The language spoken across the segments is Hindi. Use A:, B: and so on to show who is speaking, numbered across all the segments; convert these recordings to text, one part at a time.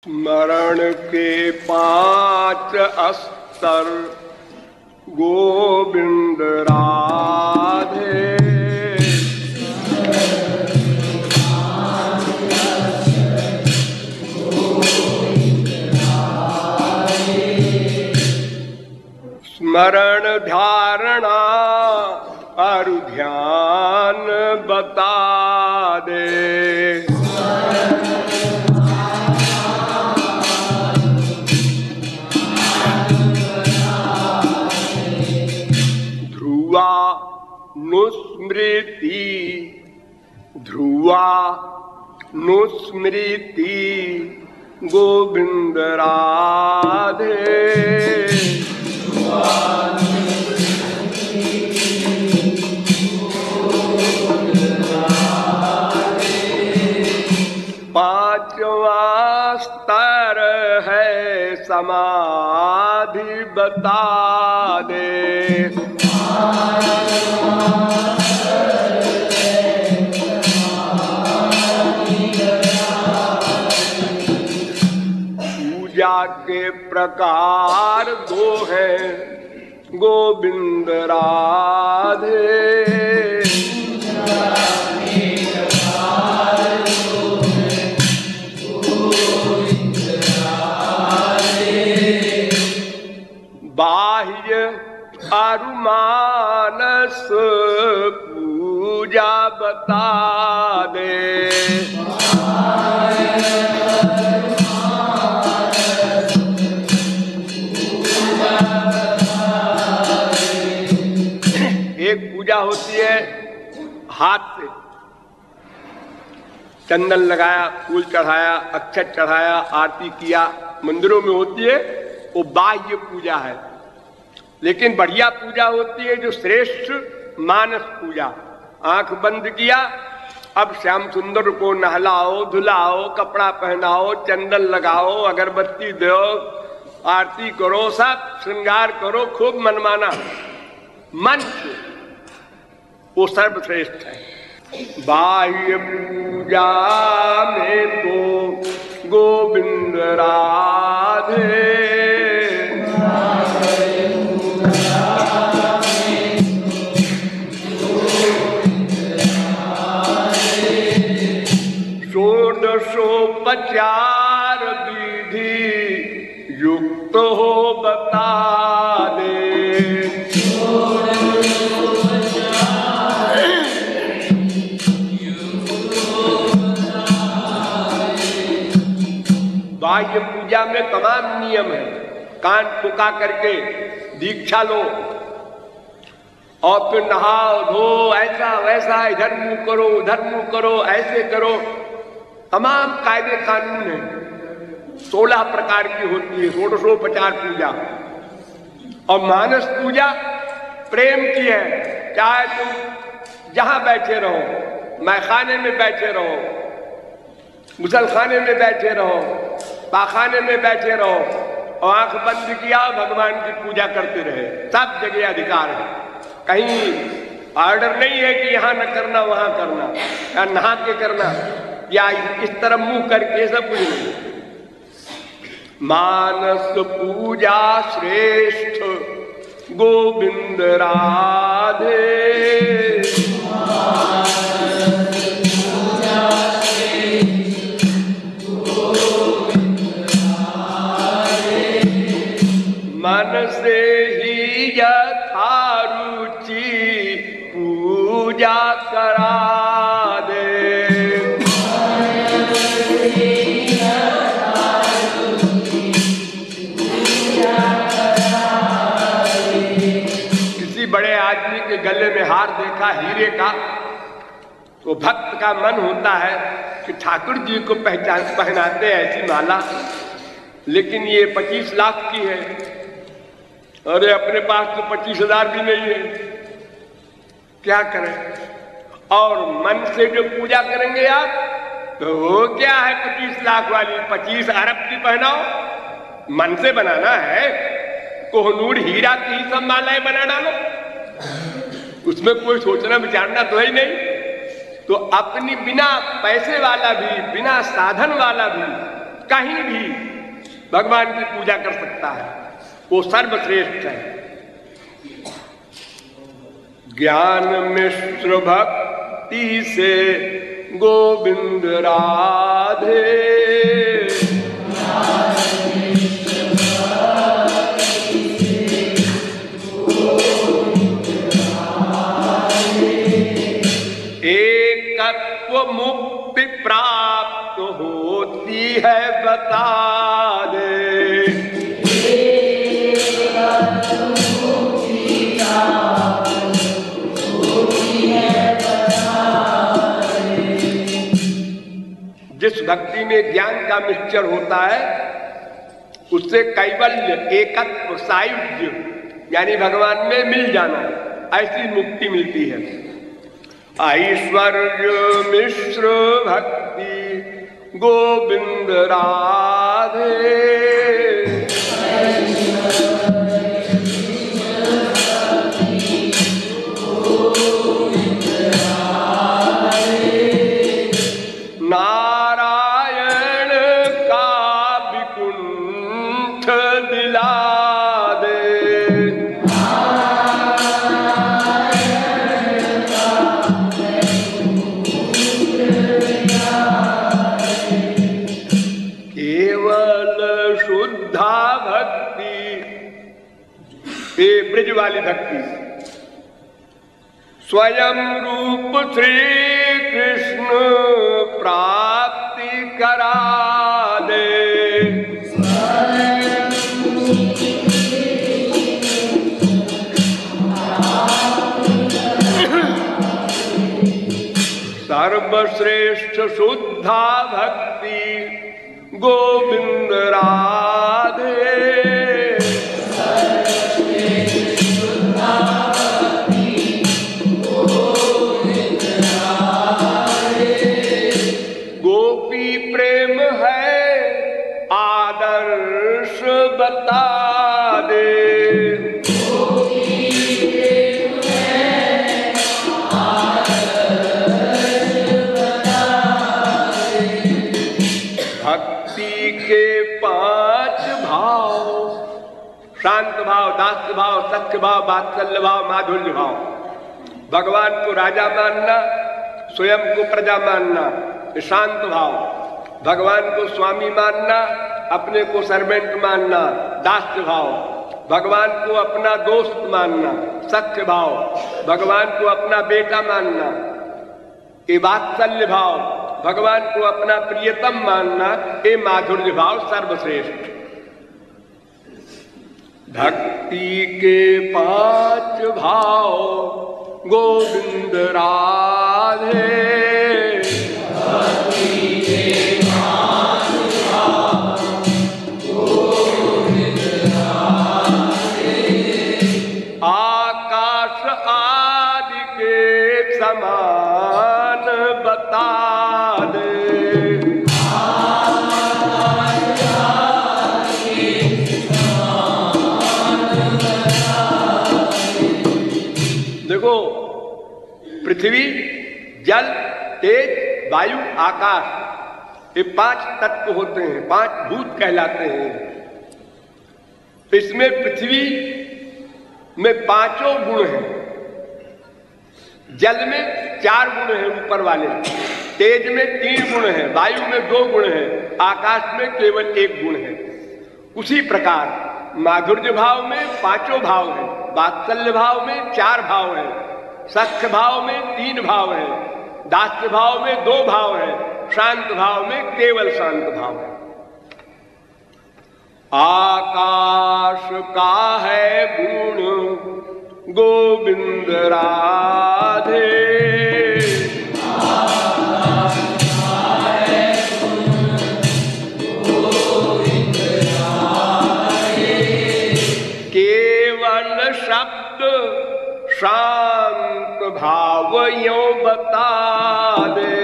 A: स्मरण के 5 अस्तर गोविंद राधे। स्मरण धारणा और ध्यान बता दे। ध्रुवा नुस्मृति गोविंद राधे। पांचवा स्तर है समाधि बता दे। पूजा के प्रकार 2 हैं गोविंद राधे। बाह्य और मानस पूजा बता दे। एक पूजा होती है हाथ से, चंदन लगाया, फूल चढ़ाया, अक्षत चढ़ाया, आरती किया, मंदिरों में होती है, वो बाह्य पूजा है। लेकिन बढ़िया पूजा होती है जो श्रेष्ठ मानस पूजा। आंख बंद किया, अब श्याम सुंदर को नहलाओ, धुलाओ, कपड़ा पहनाओ, चंदन लगाओ, अगरबत्ती दो, आरती करो, सब श्रृंगार करो, खूब मनमाना मन से, वो सर्वश्रेष्ठ है। बाह्य पूजा में तो गोविंद राधे। षोडशोपचार विधि युक्त हो बता दे। बाह्य पूजा में तमाम नियम है। कान फुका करके दीक्षा लो और फिर नहाओ धो, ऐसा वैसा, इधर मुंह करो, उधर मुंह करो, ऐसे करो, तमाम कायदे कानून है। 16 प्रकार की होती है षोडशोपचार पूजा। और मानस पूजा प्रेम की है। चाहे तुम जहां बैठे रहो, मैखाने में बैठे रहो, गुसलखाने में बैठे रहो, पाखाने में बैठे रहो, और आंख बंद किया भगवान की पूजा करते रहे, सब जगह अधिकार है। कहीं ऑर्डर नहीं है कि यहां न करना वहां करना, या नहा के करना, या इस तरह मुंह करके, सब कुछ नहीं। मानस पूजा श्रेष्ठ गोविंद राधे। मन से ही यथारुचि पूजा करा दे। किसी बड़े आदमी के गले में हार देखा हीरे का, तो भक्त का मन होता है कि ठाकुर जी को पहनाते ऐसी माला, लेकिन ये 25 लाख की है। अरे अपने पास तो 25,000 भी नहीं है, क्या करें? और मन से जो पूजा करेंगे आप, तो वो क्या है 25 लाख वाली, 25 अरब की पहनाओ। मन से बनाना है, कोहनूर हीरा की ही सब मालाएं बना डालो, उसमें कोई सोचना विचारना तो है ही नहीं। तो अपनी बिना पैसे वाला भी, बिना साधन वाला भी कहीं भी भगवान की पूजा कर सकता है, वो सर्वश्रेष्ठ है। ज्ञान मिश्र भक्ति से गोविंद राधे, एकत्व मुक्ति प्राप्त होती है बता दे। जिस भक्ति में ज्ञान का मिक्सचर होता है उससे कैवल्य, एकत्व, सायुज्य यानी भगवान में मिल जाना, ऐसी मुक्ति मिलती है। ऐश्वर्य मिश्र भक्ति गोविंद राधे, नारायण का विकुंठ दिला दे। केवल शुद्धा भक्ति, ये ब्रज वाली भक्ति, स्वयं रूप श्री कृष्ण प्राप्ति करा दे। सर्वश्रेष्ठ शुद्धा भक्ति गोविंद राधे, बता दे। भक्ति के 5 भाव, शांत भाव, दास्य भाव, सख्य भाव, वात्सल्य भाव, माधुर्य भाव। भगवान को राजा मानना, स्वयं को प्रजा मानना, शांत भाव। भगवान को स्वामी मानना, अपने को सर्वेंट मानना, दास्य भाव। भगवान को अपना दोस्त मानना, सख्य भाव। भगवान को अपना बेटा मानना, ये वात्सल्य भाव। भगवान को अपना प्रियतम मानना, ये माधुर्य भाव सर्वश्रेष्ठ। भक्ति के 5 भाव गोविंद राधे, आकाश आदि के समान बता दे। देखो, पृथ्वी, जल, तेज, वायु, आकाश, ये 5 तत्व होते हैं, 5 भूत कहलाते हैं। इसमें पृथ्वी में 5 गुण हैं, जल में 4 गुण हैं ऊपर वाले, तेज में 3 गुण हैं, वायु में 2 गुण हैं, आकाश में केवल 1 गुण है। उसी प्रकार माधुर्य भाव में 5 भाव हैं, वात्सल्य भाव में 4 भाव हैं, सख्य भाव में 3 भाव हैं, दास्य भाव में 2 भाव हैं, शांत भाव में केवल शांत भाव है। आकाश का है गुण गोविंद राधे, केवल शब्द शांत भाव यो बता दे।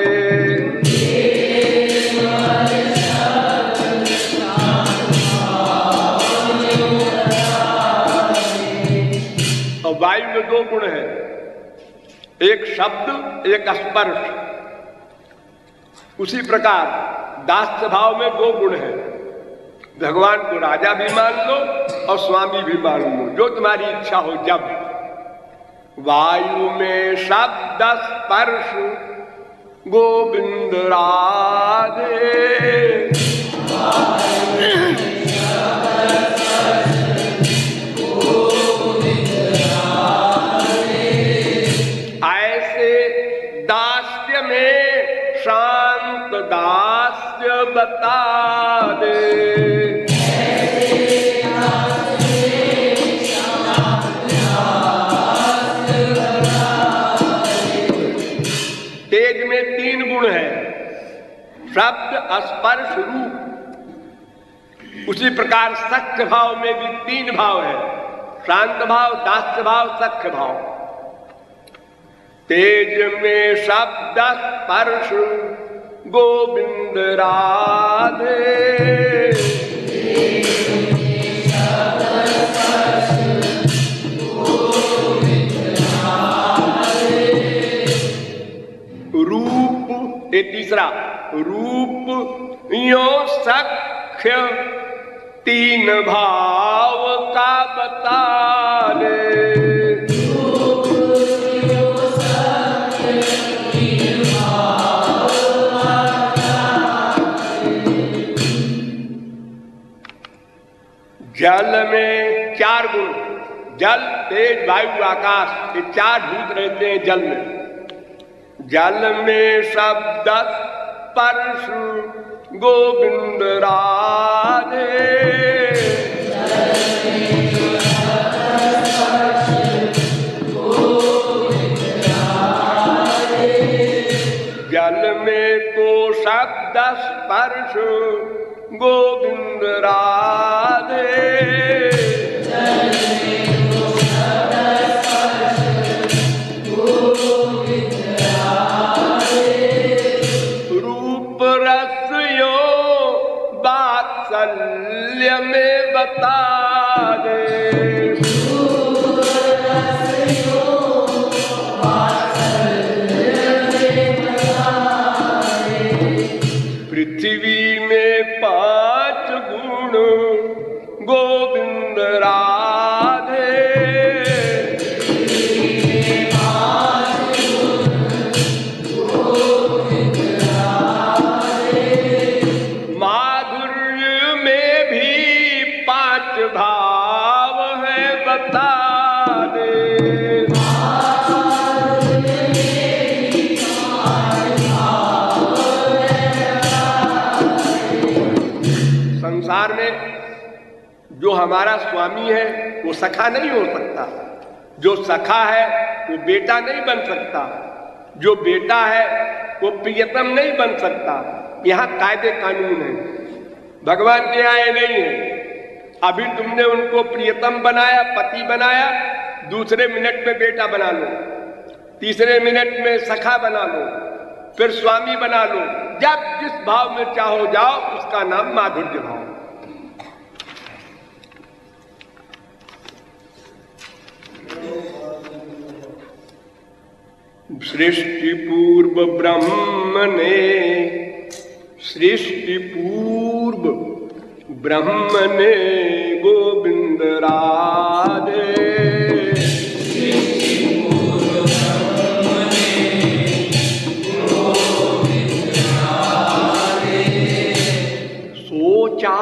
A: और वायु में 2 गुण है, एक शब्द, एक स्पर्श। उसी प्रकार दास्य भाव में 2 गुण है, भगवान को राजा भी मान लो और स्वामी भी मान लो, जो तुम्हारी इच्छा हो। जब वायु में शब्द स्पर्श गोविंद राधे, ऐसे दास्य में शांत दास्य बता दे। तेज में 3 गुण है, शब्द स्पर्श रूप। उसी प्रकार सख्य भाव में भी 3 भाव है, शांत भाव, दास्य भाव, सख्य भाव। तेज में शब्द स्पर्श गोविंद राधे, रूप, ये तीसरा रूप यो सख्य 3 भाव का बता ले। जल में 4 गुण, जल, तेज, वायु, आकाश, ये 4 भूत रहते हैं जल में। जल में शब्द स्पर्श गोविंद राधे, जल में तो शब्द स्पर्श गोविंद राधे, रूप रस यो वात्सल्य में बता दे। पृथ्वी में 5 गुण गोविंद राधे, माधुर्य में भी 5 भाव है बता दे। संसार में जो हमारा स्वामी है वो सखा नहीं हो सकता, जो सखा है वो बेटा नहीं बन सकता, जो बेटा है वो प्रियतम नहीं बन सकता। यहाँ कायदे कानून है, भगवान के यहाँ नहीं है। अभी तुमने उनको प्रियतम बनाया, पति बनाया, दूसरे मिनट में बेटा बना लो, तीसरे मिनट में सखा बना लो, फिर स्वामी बना लो। जब जिस भाव में चाहो जाओ, उसका नाम माधुर्य भाव। सृष्टि पूर्व ब्रह्म ने, सृष्टि पूर्व ब्रह्म ने गोविंद राधे, सोचा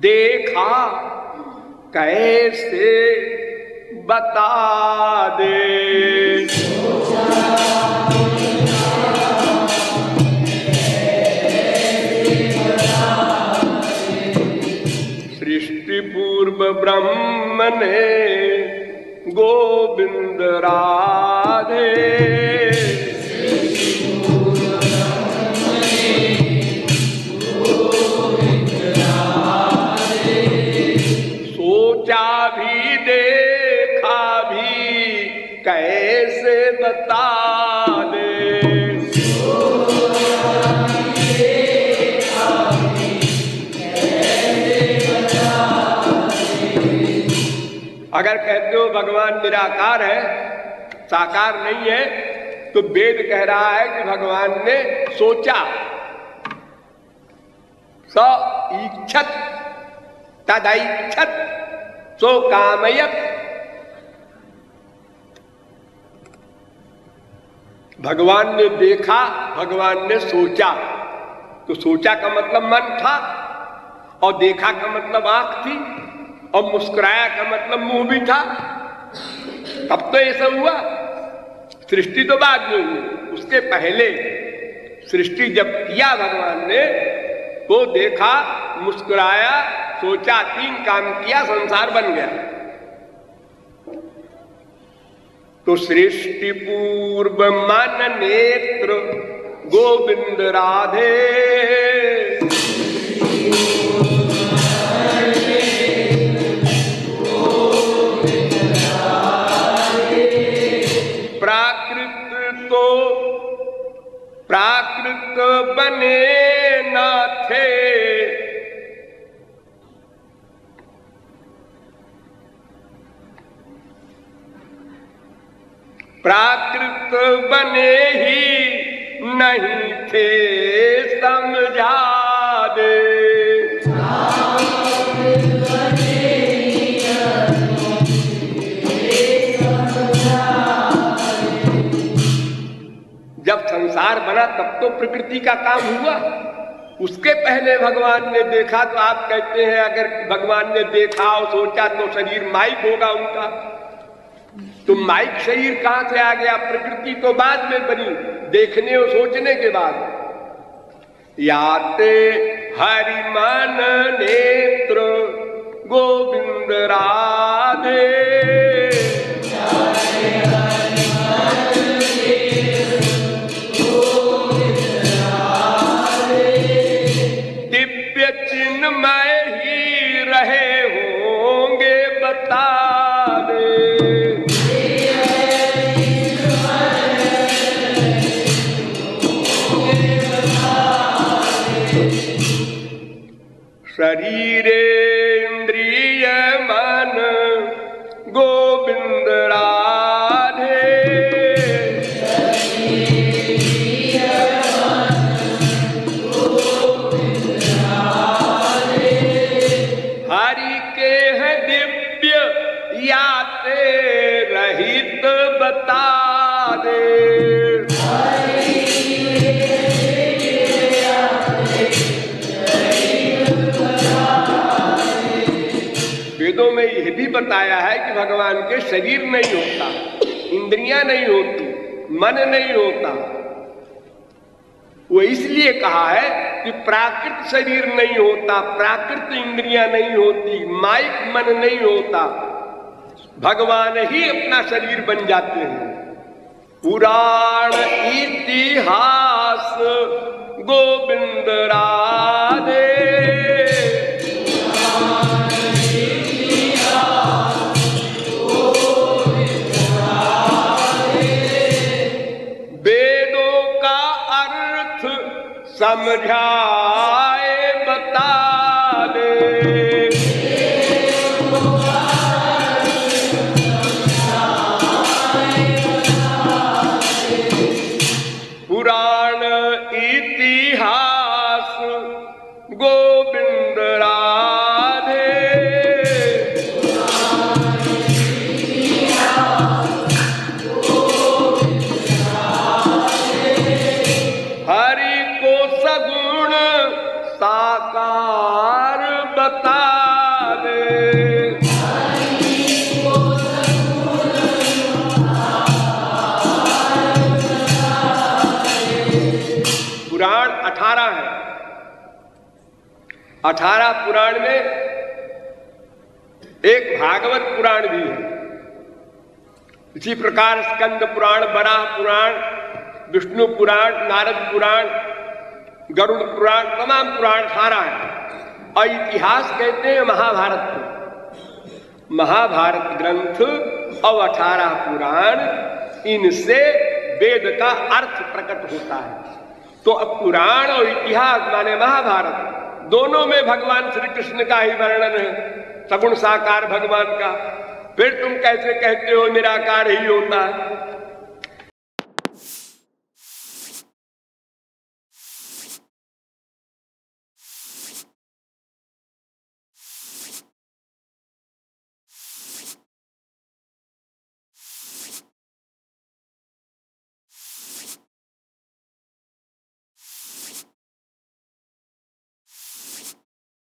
A: देखा कैसे बता दे। सृष्टि पूर्व ब्रह्म ने गोविंद राधे, सोचा भी देखा भी कैसे बता दे। अगर कहते हो भगवान निराकार है, साकार नहीं है, तो वेद कह रहा है कि भगवान ने सोचा। स ईक्षत तदैक्षत सो कामयत। भगवान ने देखा, भगवान ने सोचा, तो सोचा का मतलब मन था, और देखा का मतलब आंख थी, और मुस्कुराया का मतलब मुंह भी था। तब तो ये सब हुआ। सृष्टि तो बाद में हुई, उसके पहले सृष्टि जब किया भगवान ने, तो देखा, मुस्कुराया, सोचा, 3 काम किया, संसार बन गया। तो सृष्टि पूर्व मन नेत्र गोविंद राधे, प्राकृत बने न थे, प्राकृत बने ही नहीं थे, समझा दे। जब संसार बना तब तो प्रकृति का काम हुआ, उसके पहले भगवान ने देखा। तो आप कहते हैं अगर भगवान ने देखा और सोचा तो शरीर माइक होगा उनका, तो माइक शरीर कहां से आ गया? प्रकृति तो बाद में बनी, देखने और सोचने के बाद। याते हरि मन नेत्र गोविंद राधे, दिव्य चिन्मय ही रहे होंगे बता दे। शरीरेन्द्रिय मन गोविंद राधे, हरि के है दिव्य याते रहित बता दे। वेदों में यह भी बताया है कि भगवान के शरीर नहीं होता, इंद्रियां नहीं होती, मन नहीं होता। वो इसलिए कहा है कि प्राकृत शरीर नहीं होता, प्राकृत इंद्रियां नहीं होती, माइक मन नहीं होता, भगवान ही अपना शरीर बन जाते हैं। पुराण इतिहास गोविंद राधे, समझाए बता दे। पुराण इतिहास गोविंद राधे, हरि को सगुण साकार बता दे। पुराण 18 है, 18 पुराण में एक भागवत पुराण भी है। इसी प्रकार स्कंद पुराण, वराह पुराण, विष्णु पुराण, नारद पुराण, गरुड़ पुराण, तमाम पुराण 18 है। और इतिहास कहते हैं महाभारत को। महाभारत ग्रंथ और 18 पुराण, इनसे वेद का अर्थ प्रकट होता है। तो अब पुराण और इतिहास माने महाभारत, दोनों में भगवान श्री कृष्ण का ही वर्णन है, सगुण साकार भगवान का। फिर तुम कैसे कहते हो निराकार ही होता है?